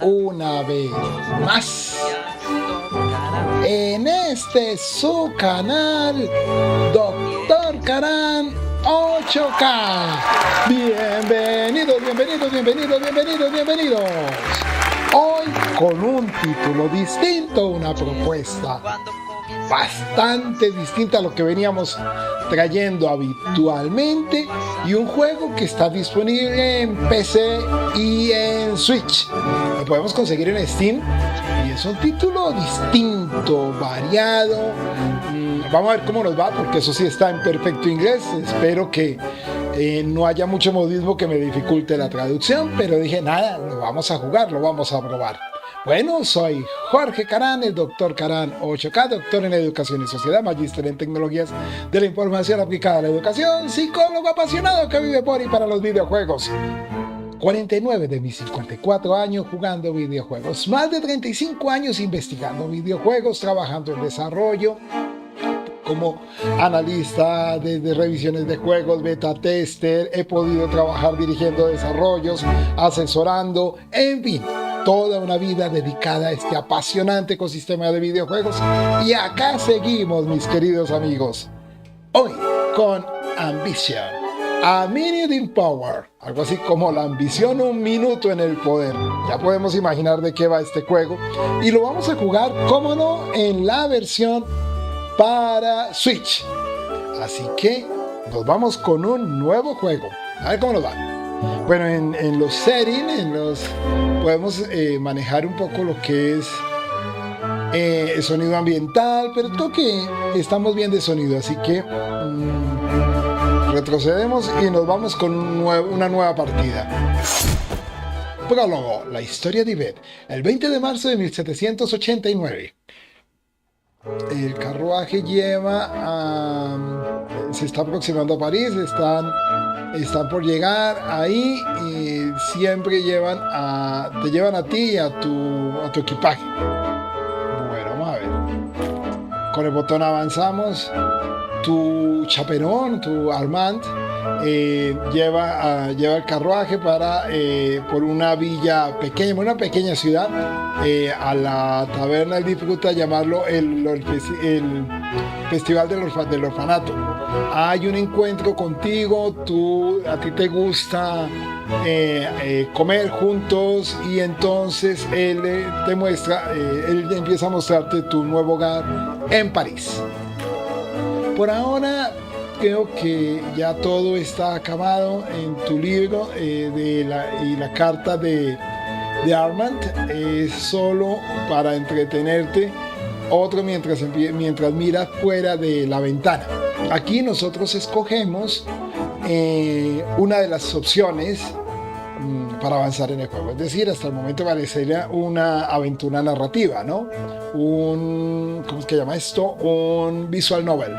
una vez más en este su canal Doctor Karan 8K. Bienvenidos, bienvenidos, bienvenidos, bienvenidos, bienvenidos. Hoy con un título distinto, una propuesta bastante distinta a lo que veníamos trayendo habitualmente y un juego que está disponible en PC y en Switch. Lo podemos conseguir en Steam y es un título distinto, variado. Vamos a ver cómo nos va, porque eso sí está en perfecto inglés. Espero que no haya mucho modismo que me dificulte la traducción, pero dije, nada, lo vamos a jugar, lo vamos a probar. Bueno, soy Jorge Karan, el Doctor Karan 8K, doctor en Educación y Sociedad, magíster en Tecnologías de la Información aplicada a la educación, psicólogo apasionado que vive por y para los videojuegos. 49 de mis 54 años jugando videojuegos, más de 35 años investigando videojuegos, trabajando en desarrollo, como analista de revisiones de juegos, beta tester, he podido trabajar dirigiendo desarrollos, asesorando, en fin, toda una vida dedicada a este apasionante ecosistema de videojuegos. Y acá seguimos, mis queridos amigos, hoy con Ambition, a Minute in Power, algo así como la ambición, un minuto en el poder. Ya podemos imaginar de qué va este juego y lo vamos a jugar, cómo no, en la versión para Switch. Así que nos vamos con un nuevo juego. A ver cómo nos va. Bueno, en los settings, podemos manejar un poco lo que es el sonido ambiental, pero creo que estamos bien de sonido, así que retrocedemos y nos vamos con una nueva partida. Prólogo, la historia de Yvette. El 20 de marzo de 1789. El carruaje se está aproximando a París, están por llegar ahí y siempre te llevan a ti y a tu equipaje. Bueno, vamos a ver. Con el botón avanzamos. Tu chaperón, tu Armand, lleva el carruaje por una villa pequeña, una pequeña ciudad, a la taberna. Él disfruta llamarlo el Festival del Orfanato. Hay un encuentro contigo, a ti te gusta comer juntos y entonces él él empieza a mostrarte tu nuevo hogar en París. Por ahora creo que ya todo está acabado en tu libro y la carta de Armand es solo para entretenerte. Otro mientras miras fuera de la ventana. Aquí nosotros escogemos una de las opciones para avanzar en el juego. Es decir, hasta el momento parecería una aventura narrativa, ¿no? ¿Cómo es que llama esto? Un visual novel.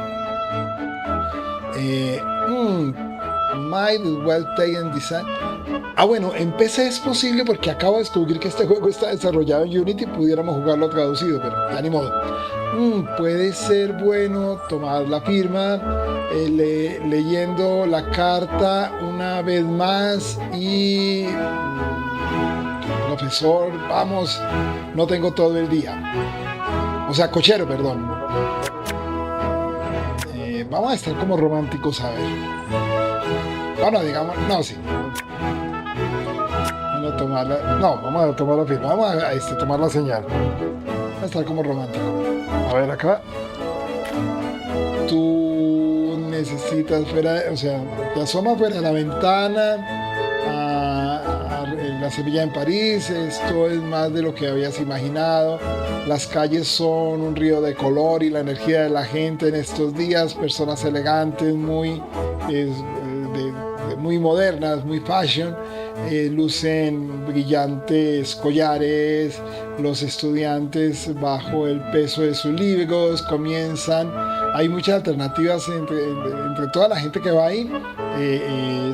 Might well taken design. Bueno, en PC es posible porque acabo de descubrir que este juego está desarrollado en Unity. Pudiéramos jugarlo traducido, pero ya ni modo. Puede ser bueno tomar la firma leyendo la carta una vez más y profesor, vamos, no tengo todo el día. O sea, cochero, perdón. Vamos a estar como románticos, a ver. Bueno, digamos, no, sí. Vamos a tomar la firma. Vamos a tomar la señal. Vamos a estar como romántico. A ver, acá. Tú necesitas te asomas fuera de la ventana a la Sevilla en París. Esto es más de lo que habías imaginado. Las calles son un río de color y la energía de la gente en estos días, personas elegantes, muy modernas, muy fashion, lucen brillantes collares, los estudiantes bajo el peso de sus libros hay muchas alternativas entre toda la gente que va ahí,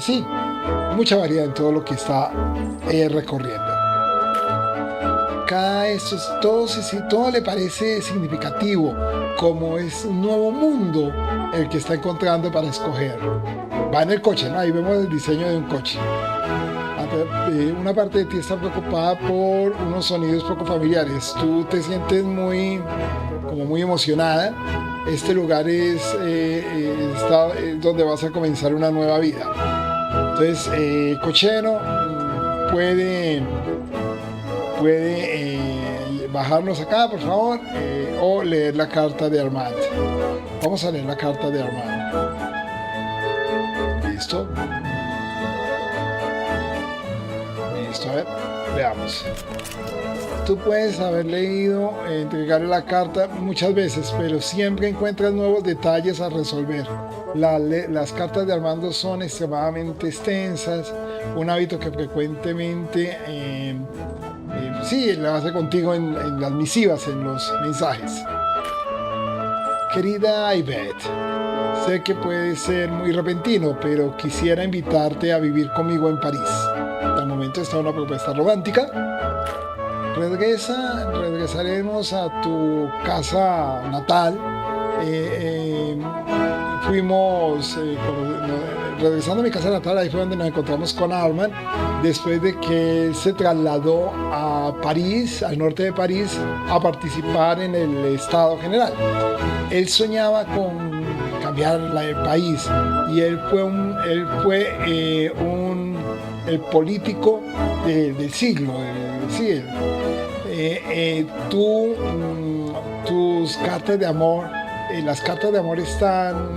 sí, mucha variedad en todo lo que está recorriendo. Todo le parece significativo, como es un nuevo mundo el que está encontrando para escoger. Va en el coche, ¿no? Ahí vemos el diseño de un coche. una parte de ti está preocupada por unos sonidos poco familiares. Tú te sientes muy emocionada. Este lugar es donde vas a comenzar una nueva vida. Entonces, cochero puede bajarnos acá, por favor, o leer la carta de Armand. Vamos a leer la carta de Armand. ¿Listo? Listo, a ver, veamos. Tú puedes haber leído, entregarle la carta muchas veces, pero siempre encuentras nuevos detalles a resolver. Las cartas de Armando son extremadamente extensas, un hábito que frecuentemente la hace contigo en las misivas, en los mensajes. Querida Ivette, sé que puede ser muy repentino, pero quisiera invitarte a vivir conmigo en París. Al momento está una propuesta romántica. Regresaremos a tu casa natal. Regresando a mi casa natal, ahí fue donde nos encontramos con Armand, después de que él se trasladó a París, al norte de París, a participar en el Estado General. Él soñaba con cambiar el país y él fue el político del siglo. Tus cartas de amor, las cartas de amor están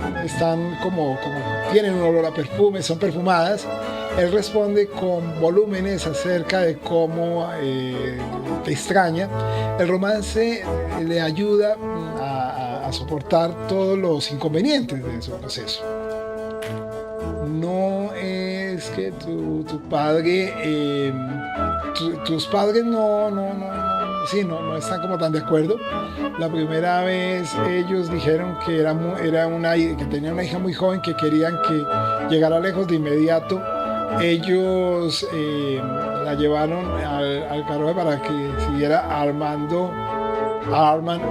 como tienen un olor a perfume, son perfumadas. Él responde con volúmenes acerca de cómo te extraña. El romance le ayuda a soportar todos los inconvenientes de su proceso. No es que tu padre, tus padres no están como tan de acuerdo. La primera vez ellos dijeron que que tenían una hija muy joven, que querían que llegara lejos de inmediato. Ellos la llevaron al carruaje para que siguiera Armand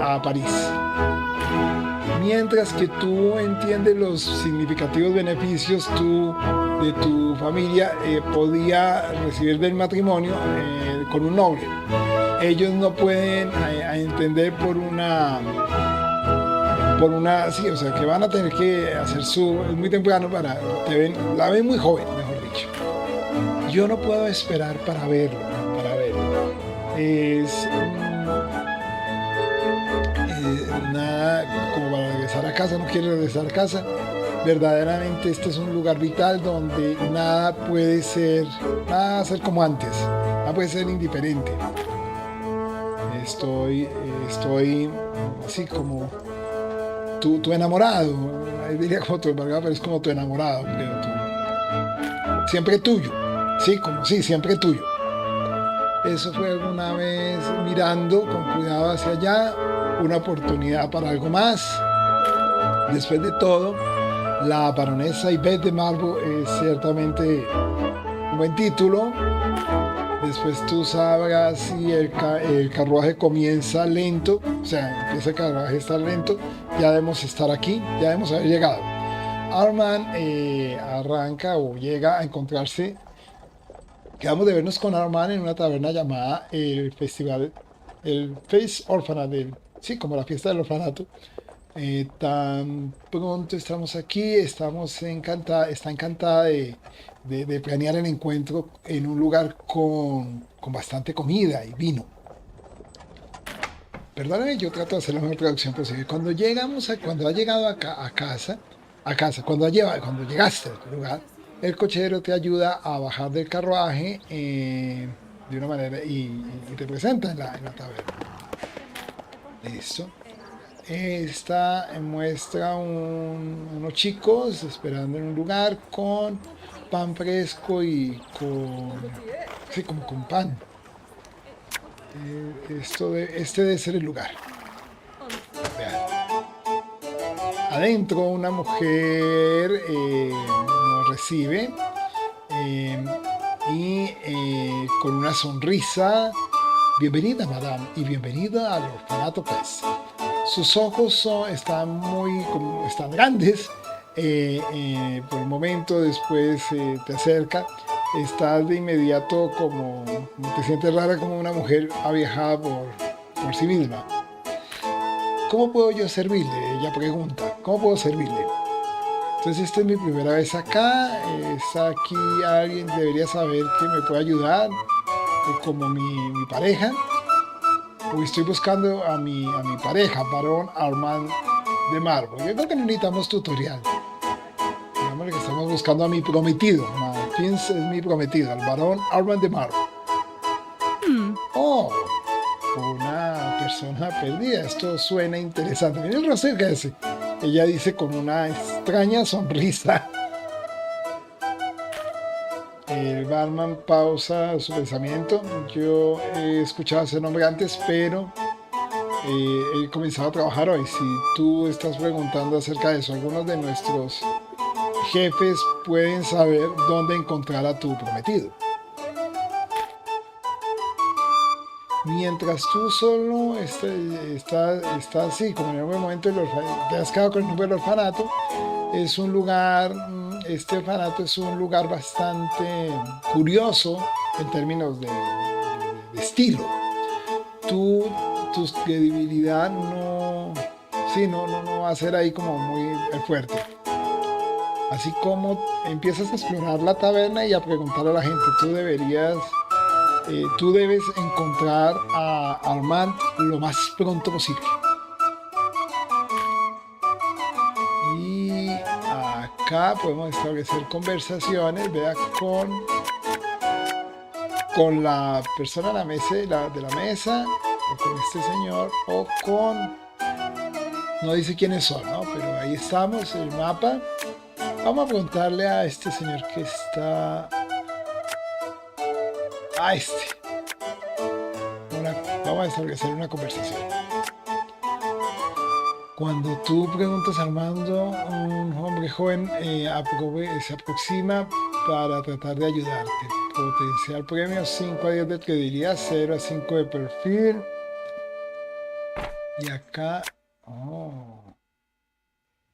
a París. Mientras que tú entiendes los significativos beneficios de tu familia, podía recibir del matrimonio con un noble. Ellos no pueden entender que van a tener que hacer es muy temprano la ven muy joven, mejor dicho. Yo no puedo esperar para verlo. Nada como para regresar a casa, no quiere regresar a casa. Verdaderamente este es un lugar vital donde nada puede ser como antes, nada puede ser indiferente. Estoy así como tu enamorado, diría como tu embargado, pero es como tu enamorado, creo, siempre tuyo, siempre tuyo. Eso fue alguna vez mirando con cuidado hacia allá, una oportunidad para algo más. Después de todo, la baronesa Ivette de Marlborough es ciertamente un buen título. Después tú sabrás si el carruaje comienza lento, empieza el carruaje a estar lento, ya debemos estar aquí, ya debemos haber llegado. Armand arranca o llega a encontrarse. Quedamos de vernos con Armand en una taberna llamada el Face Orphanage, como la fiesta del orfanato. Tan pronto estamos aquí, está encantada de planear el encuentro en un lugar con bastante comida y vino. Perdóname, yo trato de hacer la mejor traducción posible. Cuando ha llegado a casa, cuando llegaste al lugar, el cochero te ayuda a bajar del carruaje de una manera y te presenta en la taberna. Listo. Esta muestra unos chicos esperando en un lugar con pan fresco y con pan. Este debe ser el lugar. Vean. Adentro una mujer nos recibe con una sonrisa. Bienvenida, madame, y bienvenida al orfanato Pez. Sus ojos están grandes. Por un momento después te acerca estás de inmediato como te sientes rara, como una mujer aviejada por sí misma. ¿Cómo puedo yo servirle? Ella pregunta, ¿cómo puedo servirle? Entonces esta es mi primera vez acá, es aquí alguien debería saber que me puede ayudar, como mi pareja, o estoy buscando a mi pareja, varón Armand de Marbo. Yo creo que no necesitamos tutorial. Digamos que estamos buscando a mi prometido, Martins es mi prometido, el varón Armand de Marbo. Oh, una persona perdida, esto suena interesante. Mira el rostro que hace. Ella dice con una extraña sonrisa. El barman pausa su pensamiento. Yo he escuchado ese nombre antes, pero he comenzado a trabajar hoy. Si tú estás preguntando acerca de eso, algunos de nuestros jefes pueden saber dónde encontrar a tu prometido. Mientras tú solo estás así, como en algún momento te has quedado con el nombre del orfanato, es un lugar, este orfanato es un lugar bastante curioso en términos de estilo. Tu credibilidad no va a ser ahí como muy fuerte. Así como empiezas a explorar la taberna y a preguntar a la gente, tú debes encontrar a Armand lo más pronto posible. Y acá podemos establecer conversaciones, vea, con la persona de la mesa, o con este señor, o con... No dice quiénes son, ¿no? Pero ahí estamos, el mapa. Vamos a preguntarle a este señor que está... A este. Vamos a establecer una conversación. Cuando tú preguntas a Armando, un hombre joven se aproxima para tratar de ayudarte. Potencial premio 5 a 10 de credibilidad, 0 a 5 de perfil. Y acá... Oh,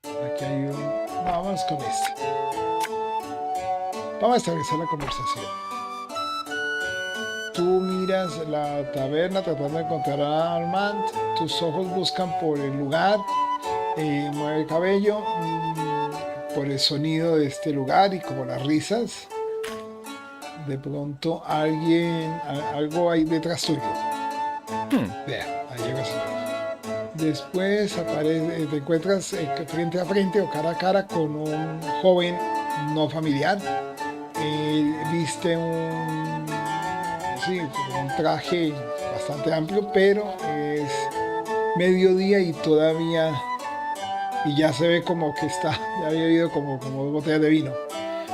aquí hay un... No, vamos con este. Vamos a establecer la conversación. Tú miras la taberna tratando de encontrar a Armand, tus ojos buscan por el lugar, mueve el cabello, por el sonido de este lugar y como las risas. De pronto algo hay detrás tuyo. Vea, ahí llega el señor. Después te encuentras frente a frente o cara a cara con un joven no familiar. Viste un traje bastante amplio, pero es mediodía y ya se ve como que ya había bebido como 2 botellas de vino.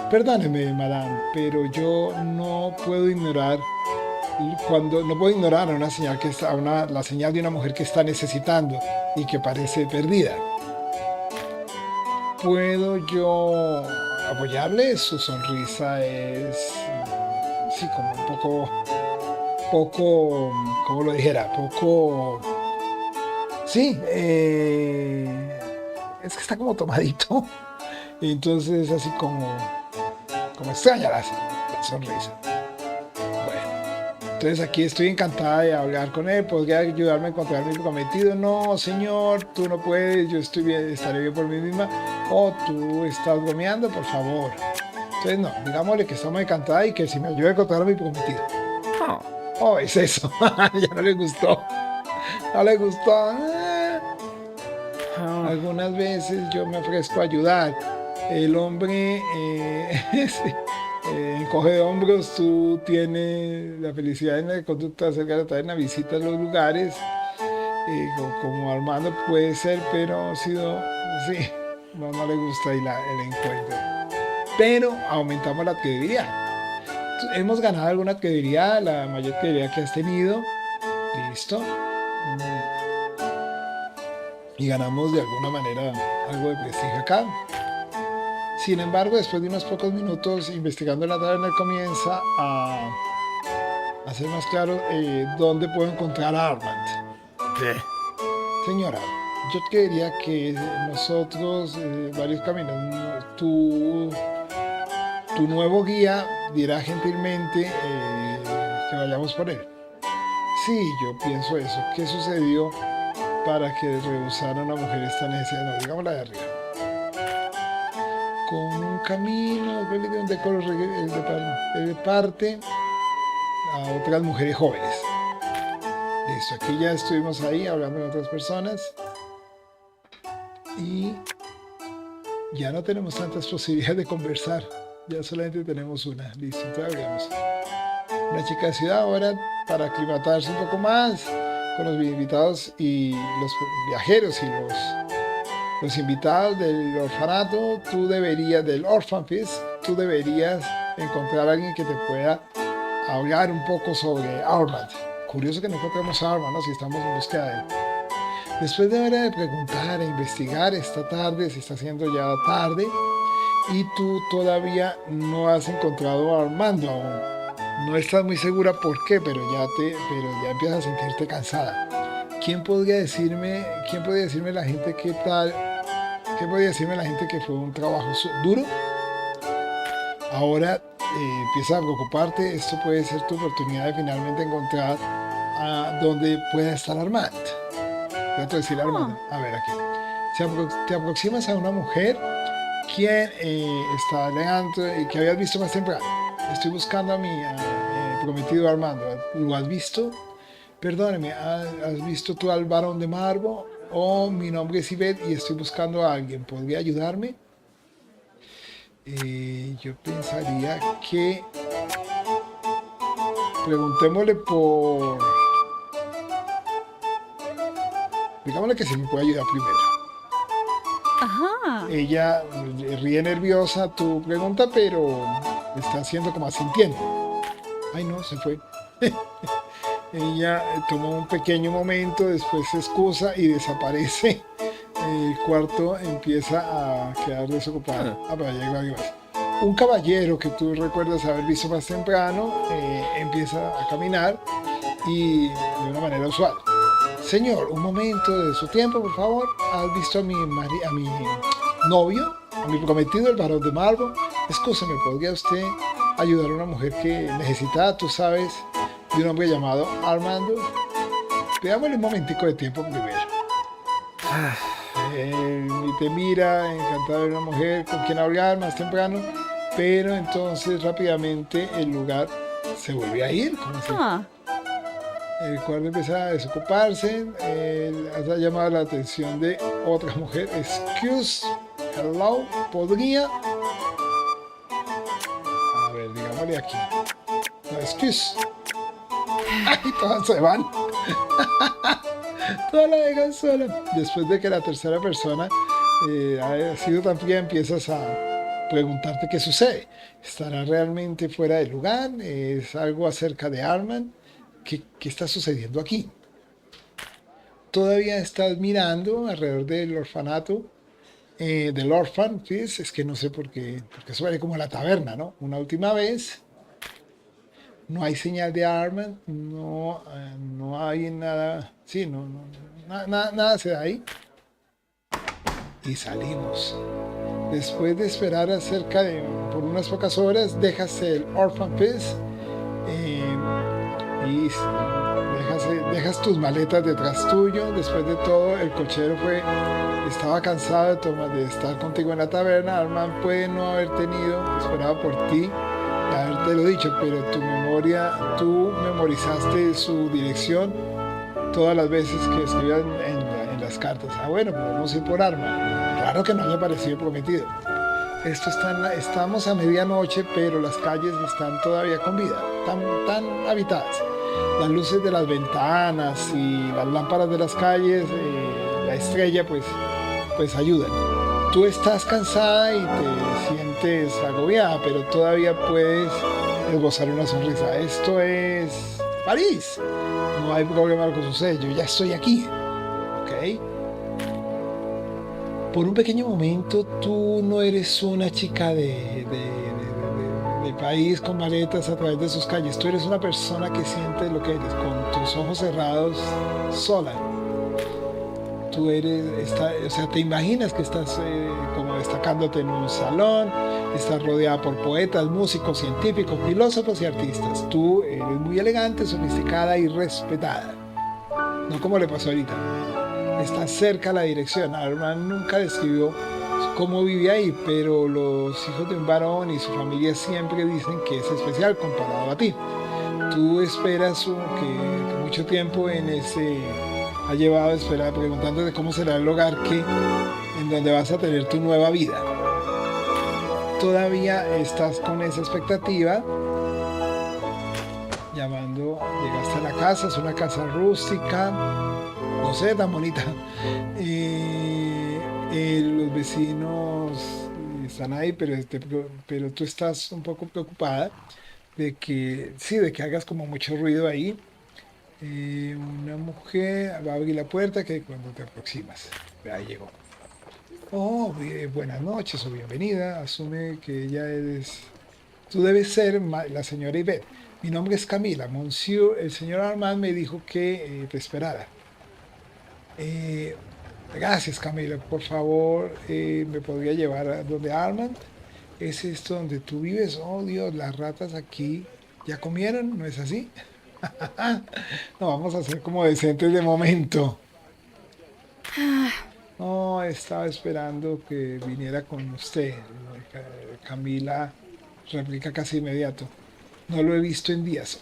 Perdóneme, madame, pero yo no puedo ignorar una señal la señal de una mujer que está necesitando y que parece perdida. ¿Puedo yo apoyarle? Su sonrisa es como un poco, ¿cómo lo dijera? Sí, es que está como tomadito. Entonces así como extraña la sonrisa. Entonces aquí estoy encantada de hablar con él. ¿Podría ayudarme a encontrar mi prometido? No, señor, tú no puedes. Yo estaré bien por mí misma. Oh, tú estás bromeando, por favor. Entonces no, digámosle que estamos encantadas y que si me ayuda a encontrar a mi prometido. Oh, es eso. Ya no le gustó. No le gustó. Algunas veces yo me ofrezco a ayudar. El hombre encoge de hombros. Tú tienes la felicidad en la conducta acerca de la taberna, visitas los lugares, como Armando puede ser, pero sí, no le gusta ahí el encuentro. Pero aumentamos la credibilidad. Hemos ganado alguna credibilidad, la mayor credibilidad que has tenido. Listo. Y ganamos de alguna manera algo de prestigio acá. Sin embargo, después de unos pocos minutos investigando la taberna, comienza a hacer más claro dónde puedo encontrar a Armand. ¿Qué? Señora, yo quería que nosotros, varios caminos, tú tu nuevo guía dirá gentilmente que vayamos por él. Sí, yo pienso eso. ¿Qué sucedió para que rehusara una mujer esta necesidad? No, digamos la de arriba. Con un camino de parte a otras mujeres jóvenes. Listo, aquí ya estuvimos ahí hablando con otras personas y ya no tenemos tantas posibilidades de conversar, ya solamente tenemos una. Listo, entonces hablamos. Una chica de ciudad ahora para aclimatarse un poco más con los invitados y los viajeros y los invitados del orfanato. Del Orphan Feast, tú deberías encontrar a alguien que te pueda hablar un poco sobre Armand. Curioso que no encontremos a Armand, ¿no? Si estamos en búsqueda de él. Después de hora de preguntar e investigar esta tarde, se está haciendo ya tarde y tú todavía no has encontrado a Armando aún. No estás muy segura por qué, pero ya empiezas a sentirte cansada. ¿Quién podría decirme la gente qué tal? ¿Qué podría decirme la gente que fue un trabajo duro? Ahora empieza a preocuparte. Esto puede ser tu oportunidad de finalmente encontrar a donde pueda estar Armand. Voy a decir Armand. A ver aquí. Te aproximas a una mujer quien está elegante y que habías visto más temprano. Estoy buscando a mi prometido Armando. ¿Lo has visto? Perdóneme, ¿has visto tú al varón de Marbo? Oh, mi nombre es Ivette y estoy buscando a alguien. ¿Podría ayudarme? Yo pensaría que preguntémosle por... Digámosle que se me puede ayudar primero. Ajá. Ella ríe nerviosa tu pregunta, pero está haciendo como asintiendo. Ay, no, se fue. Ella toma un pequeño momento, después se excusa y desaparece. El cuarto empieza a quedar desocupado. Pero ya llegó alguien más. Un caballero que tú recuerdas haber visto más temprano empieza a caminar y de una manera usual. Señor, un momento de su tiempo, por favor. ¿Has visto a mi novio, a mi prometido, el varón de Marbo? Escúchame, ¿podría usted ayudar a una mujer que necesita, tú sabes, de un hombre llamado Armando? Pidámosle un momentico de tiempo primero. Y te mira, encantado de ver una mujer con quien hablar más temprano, pero entonces rápidamente el lugar se vuelve a ir. ¿Cómo así? El cuarto empieza a desocuparse. Ha llamado la atención de otra mujer. Excuse, hello, podría. A ver, digámosle aquí. No, excuse. Ay, todas se van. Todas la dejan sola. Después de que la tercera persona ha sido tan fría, empiezas a preguntarte qué sucede. ¿Estará realmente fuera de lugar? ¿Es algo acerca de Armand? ¿Qué está sucediendo aquí? Todavía estás mirando alrededor del orfanato, del Orphan Feast. Es que no sé por qué, porque suena como la taberna, ¿no? Una última vez. No hay señal de Armand, no hay nada, sí, nada se da ahí. Y salimos. Después de esperar por unas pocas horas, dejas el Orphan Feast y dejas tus maletas detrás tuyo. Después de todo, el cochero estaba cansado de estar contigo en la taberna. Armand puede no haber esperado por ti, haberte lo dicho, pero tú memorizaste su dirección todas las veces que escribían en las cartas. Bueno, podemos ir por Armand. Claro que no haya aparecido prometido. Estamos a medianoche, pero las calles están todavía con vida, tan habitadas. Las luces de las ventanas y las lámparas de las calles, la estrella, pues ayudan. Tú estás cansada y te sientes agobiada, pero todavía puedes esbozar una sonrisa. Esto es París. No hay problema con su sello. Ya estoy aquí. ¿Ok? Por un pequeño momento, tú no eres una chica de país con maletas a través de sus calles. Tú eres una persona que siente lo que eres, con tus ojos cerrados, sola. Tú te imaginas que estás como destacándote en un salón, Estás rodeada por poetas, músicos, científicos, filósofos y artistas. Tú eres muy elegante, sofisticada y respetada. No como le pasó ahorita. Estás cerca a la dirección. Armand nunca describió cómo vive ahí, pero los hijos de un varón y su familia siempre dicen que es especial comparado a ti. Tú esperas que mucho tiempo ha llevado a esperar preguntándote cómo será el hogar en donde vas a tener tu nueva vida. Todavía estás con esa expectativa. Llegaste a la casa, es una casa rústica, no sé, tan bonita. Los vecinos están ahí, pero tú estás un poco preocupada de que hagas como mucho ruido ahí. Una mujer va a abrir la puerta que cuando te aproximas. Ahí llegó. Oh, buenas noches o bienvenida. Asume que tú debes ser la señora Yvette. Mi nombre es Camila. Monsieur, el señor Armand me dijo que te esperara. Gracias, Camila. Por favor, ¿me podría llevar a donde Armand? ¿Es esto donde tú vives? Oh, Dios, las ratas aquí ya comieron, ¿no es así? No, vamos a ser como decentes de momento. No, estaba esperando que viniera con usted. Camila replica casi inmediato. No lo he visto en días.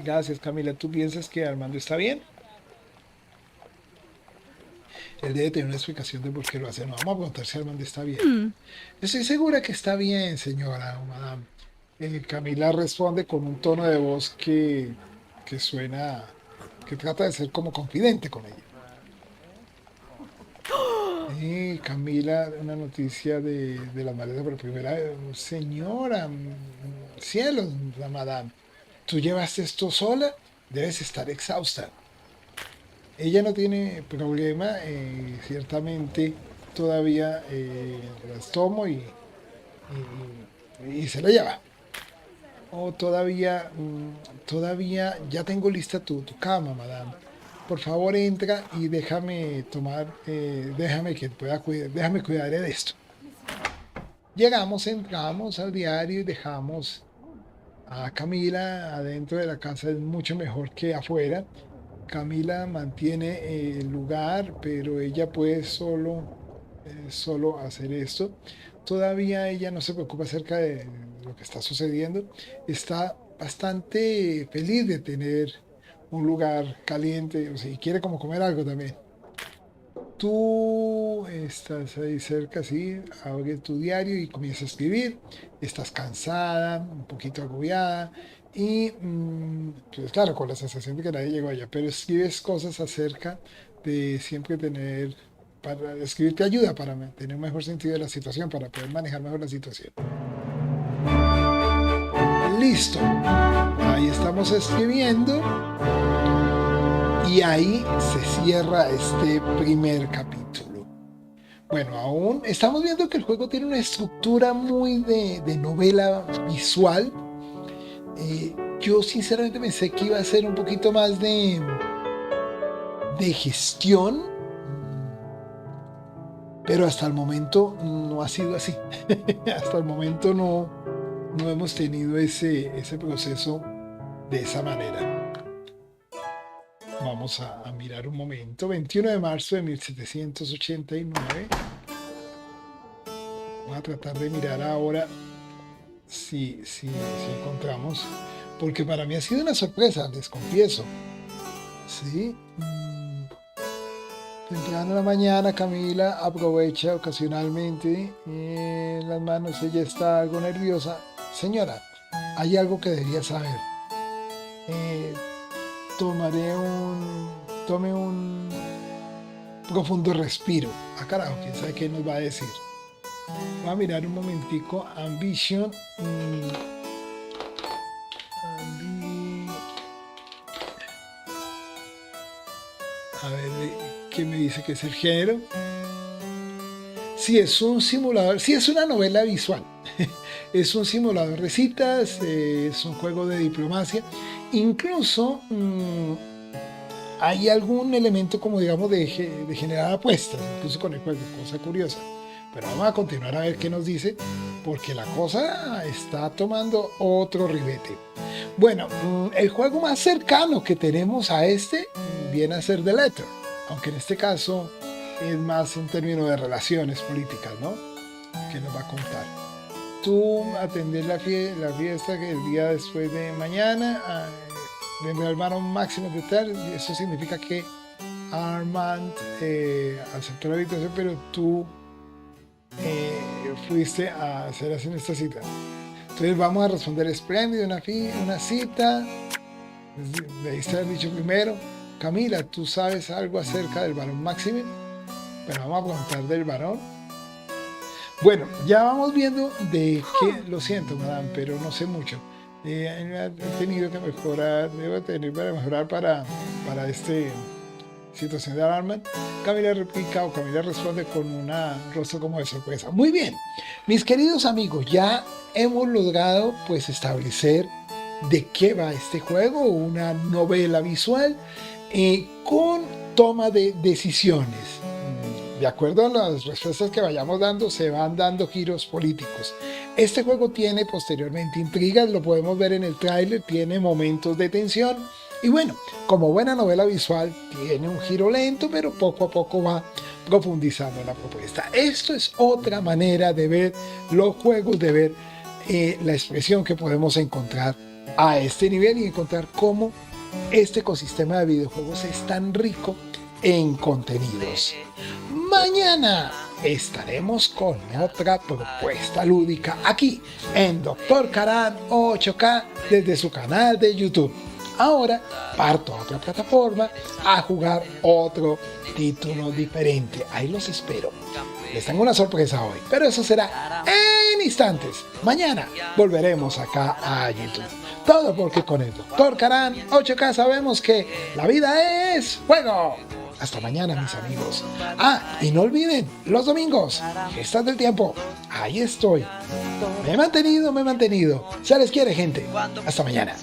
Gracias, Camila. ¿Tú piensas que Armando está bien? Él debe tener una explicación de por qué lo hace. No, vamos a preguntar si Armando está bien. Estoy segura que está bien, señora, madame. Camila responde con un tono de voz que suena, que trata de ser como confidente con ella. Camila, una noticia de la maleta por primera vez. Señora, cielos, la madame. ¿Tú llevaste esto sola? Debes estar exhausta. Ella no tiene problema, ciertamente todavía las tomo y se la lleva. Todavía ya tengo lista tu cama, madame. Por favor, entra y déjame cuidaré de esto. Entramos al diario y dejamos a Camila adentro de la casa. Es mucho mejor que afuera. Camila mantiene el lugar, pero ella puede solo hacer esto. Todavía ella no se preocupa acerca de lo que está sucediendo. Está bastante feliz de tener un lugar caliente, o sea, y quiere como comer algo también. Tú estás ahí cerca, sí, abres tu diario y comienzas a escribir. Estás cansada, un poquito agobiada y, pues claro, con la sensación de que nadie llegó allá, pero escribes cosas acerca de siempre para escribir te ayuda para tener un mejor sentido de la situación, para poder manejar mejor la situación. Listo, ahí estamos escribiendo. Y ahí se cierra este primer capítulo. Bueno, aún estamos viendo que el juego tiene una estructura muy de novela visual. Yo sinceramente pensé que iba a ser un poquito más de gestión, pero hasta el momento no ha sido así. Hasta el momento no hemos tenido ese proceso de esa manera. Vamos a mirar un momento. 21 de marzo de 1789. Voy a tratar de mirar ahora si encontramos. Porque para mí ha sido una sorpresa, les confieso. Sí. Temprano en la mañana, Camila aprovecha ocasionalmente en las manos. Ella está algo nerviosa. Señora, hay algo que debería saber. Tome un profundo respiro. Carajo, quién sabe qué nos va a decir. Voy a mirar un momentico. Ambition. A ver, ¿qué me dice que es el género? Sí, es un simulador. Sí, es una novela visual. Es un simulador de citas. Es un juego de diplomacia. Incluso hay algún elemento como digamos de generar apuestas, incluso con el juego, cosa curiosa, Pero vamos a continuar a ver qué nos dice, porque la cosa está tomando otro ribete. Bueno, el juego más cercano que tenemos a este viene a ser The Letter, aunque en este caso es más en términos de relaciones políticas, ¿no? Que nos va a contar. Tú atendés la fiesta que el día después de mañana, vendrá el varón máximo de tal, y eso significa que Armand aceptó la invitación, pero tú fuiste a hacer así esta cita. Entonces vamos a responder espléndido, una cita. Debiste haber dicho primero, Camila, ¿tú sabes algo acerca del varón máximo? Pero vamos a preguntar del varón. Bueno, ya vamos viendo de qué, lo siento, madame, pero no sé mucho. He tenido que mejorar, debo tener para mejorar para esta situación de alarma. Camila replica o Camila responde con un rostro como de sorpresa. Muy bien, mis queridos amigos, ya hemos logrado pues establecer de qué va este juego, una novela visual con toma de decisiones. De acuerdo a las respuestas que vayamos dando, se van dando giros políticos. Este juego tiene posteriormente intrigas, lo podemos ver en el tráiler, tiene momentos de tensión. Y bueno, como buena novela visual, tiene un giro lento, pero poco a poco va profundizando en la propuesta. Esto es otra manera de ver los juegos, de ver la expresión que podemos encontrar a este nivel y encontrar cómo este ecosistema de videojuegos es tan rico en contenidos. Mañana estaremos con otra propuesta lúdica aquí en Dr. Karan 8K desde su canal de YouTube. Ahora parto a otra plataforma a jugar otro título diferente. Ahí los espero. Les tengo una sorpresa hoy, pero eso será en instantes. Mañana volveremos acá a YouTube. Todo porque con el Dr. Karan 8K sabemos que la vida es juego. Hasta mañana, mis amigos. Y no olviden, los domingos, Gestas del Tiempo. Ahí estoy. Me he mantenido. Se les quiere, gente. Hasta mañana.